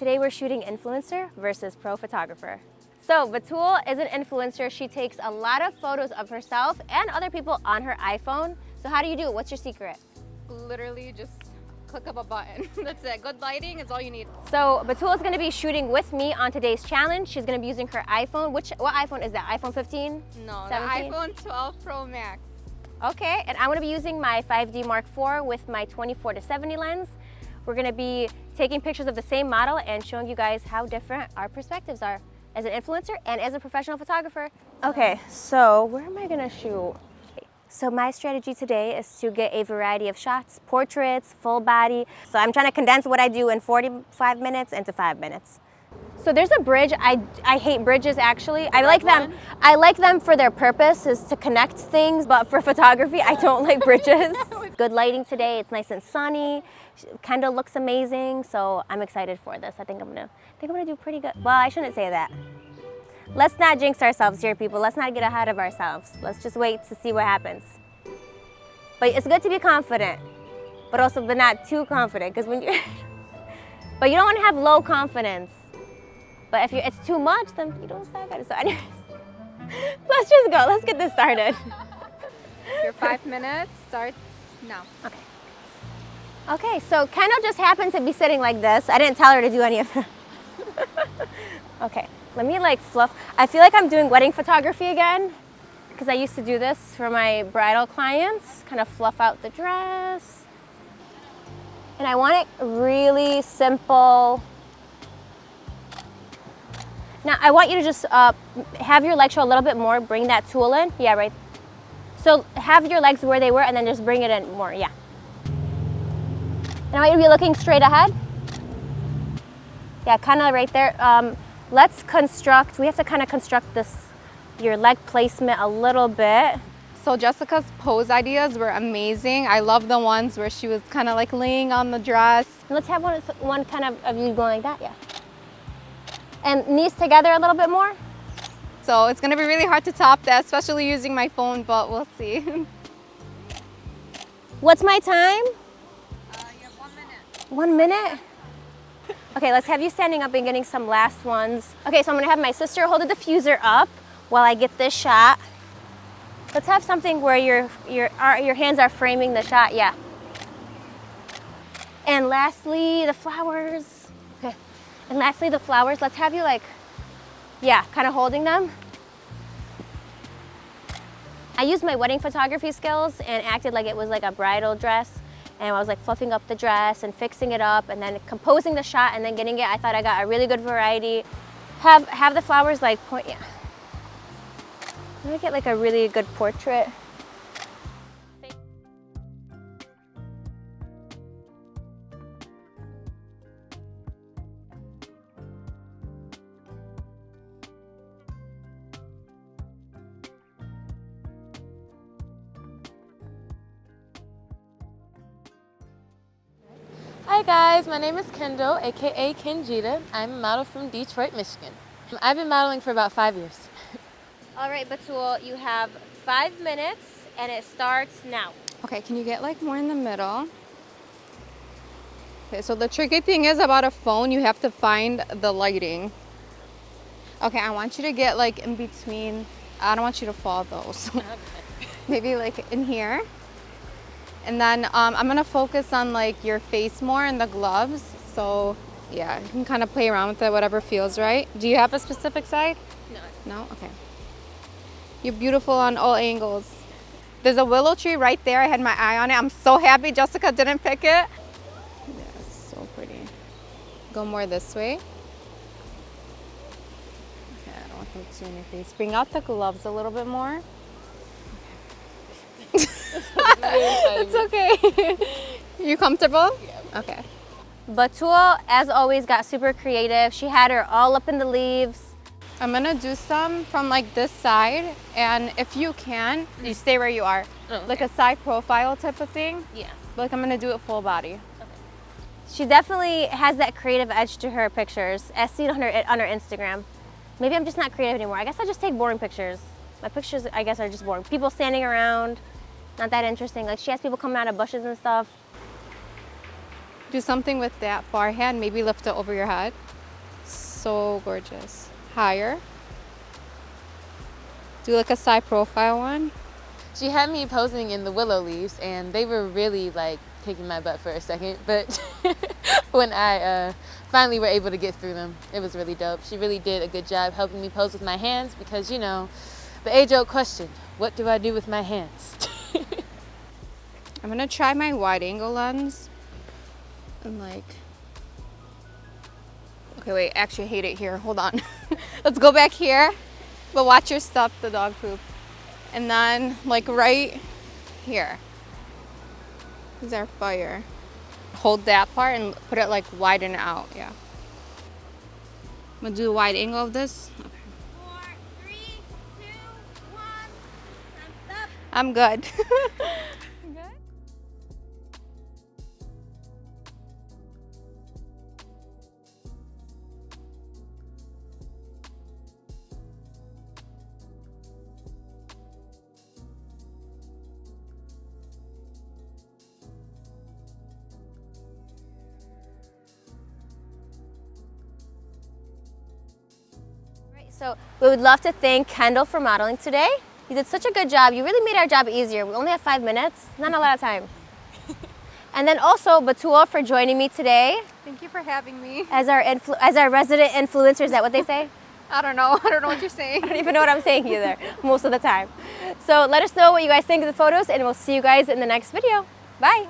Today we're shooting influencer versus pro photographer. So Batul is an influencer. She takes a lot of photos of herself and other people on her iPhone. So how do you do it? What's your secret? Literally just click of a button. That's it. Good lighting is all you need. So Batul is going to be shooting with me on today's challenge. She's going to be using her iPhone. What iPhone is that? iPhone 15? No, 17? the iPhone 12 Pro Max. Okay, and I'm going to be using my 5D Mark IV with my 24-70 lens. We're going to be taking pictures of the same model and showing you guys how different our perspectives are as an influencer and as a professional photographer. Okay, so where am I going to shoot? So my strategy today is to get a variety of shots, portraits, full body. So I'm trying to condense what I do in 45 minutes into 5 minutes. So there's a bridge. I hate bridges actually. I like them. I like them for their purpose is to connect things, but for photography, I don't like bridges. Good lighting today. It's nice and sunny. Kind of looks amazing. So I'm excited for this. I think I'm gonna do pretty good. Well, I shouldn't say that. Let's not jinx ourselves here, people. Let's not get ahead of ourselves. Let's just wait to see what happens. But it's good to be confident, but not too confident, because when you, but you don't want to have low confidence. But if it's too much, then you don't sound good. So anyways, let's just go. Let's get this started. Your 5 minutes starts now. Okay. Okay, so Kendall just happened to be sitting like this. I didn't tell her to do any of it. Okay. Let me like fluff. I feel like I'm doing wedding photography again because I used to do this for my bridal clients, kind of fluff out the dress. And I want it really simple. Now I want you to just have your legs show a little bit more, bring that tool in. Yeah, right. So have your legs where they were and then just bring it in more, yeah. And I want you to be looking straight ahead. Yeah, kind of right there. Let's construct, we have to kind of construct this, your leg placement a little bit. So Jessica's pose ideas were amazing. I love the ones where she was kind of like laying on the dress. Let's have one kind of you going like that, yeah. And knees together a little bit more. So it's gonna be really hard to top that, especially using my phone, but we'll see. What's my time? You have 1 minute. 1 minute? Okay, let's have you standing up and getting some last ones. Okay, so I'm gonna have my sister hold the diffuser up while I get this shot. Let's have something where your hands are framing the shot, yeah. And lastly, the flowers. Okay, and lastly, the flowers. Let's have you like, yeah, kind of holding them. I used my wedding photography skills and acted like it was like a bridal dress. And I was like fluffing up the dress and fixing it up and then composing the shot and then getting it. I thought I got a really good variety. Have the flowers like point, yeah. Let me get like a really good portrait. Hi guys, my name is Kendall, aka Kenjita. I'm a model from Detroit, Michigan. I've been modeling for about 5 years. All right, Batul, you have 5 minutes and it starts now. Okay, can you get like more in the middle? Okay, so the tricky thing is about a phone, you have to find the lighting. Okay, I want you to get like in between. I don't want you to fall though. So maybe like in here. And then I'm gonna focus on like your face more and the gloves. So yeah, you can kind of play around with it, whatever feels right. Do you have a specific side? No. No? Okay. You're beautiful on all angles. There's a willow tree right there. I had my eye on it. I'm so happy Jessica didn't pick it. Yeah, it's so pretty. Go more this way. Okay, I don't want them to see in your face. Bring out the gloves a little bit more. It's okay. You comfortable? Yeah. Okay. Batul, as always, got super creative. She had her all up in the leaves. I'm gonna do some from like this side, and if you can, you stay where you are. Oh, okay. Like a side profile type of thing. Yeah. Like I'm gonna do it full body. Okay. She definitely has that creative edge to her pictures, as seen on her Instagram. Maybe I'm just not creative anymore. I guess I just take boring pictures. My pictures, I guess, are just boring. People standing around, not that interesting. Like she has people coming out of bushes and stuff. Do something with that far hand, maybe lift it over your head. So gorgeous. Higher. Do like a side profile one. She had me posing in the willow leaves, and they were really like kicking my butt for a second, but when I finally were able to get through them, it was really dope. She really did a good job helping me pose with my hands because, you know, the age-old question, what do I do with my hands? I'm gonna try my wide angle lens and like, okay, wait, actually I hate it here. Hold on. Let's go back here, but watch your step, the dog poop. And then like right here. These are fire. Hold that part and put it like widen it out, yeah. I'm gonna do a wide angle of this. Okay. 4, 3, 2, 1. Time's up. I'm good. Good. So we would love to thank Kendall for modeling today. You did such a good job. You really made our job easier. We only have 5 minutes, not a lot of time. And then also Batua for joining me today Thank you for having me. as our resident influencer. Is that what they say? I don't know what you're saying. I don't even know what I'm saying either most of the time. So let us know what you guys think of the photos, and we'll see you guys in the next video. Bye.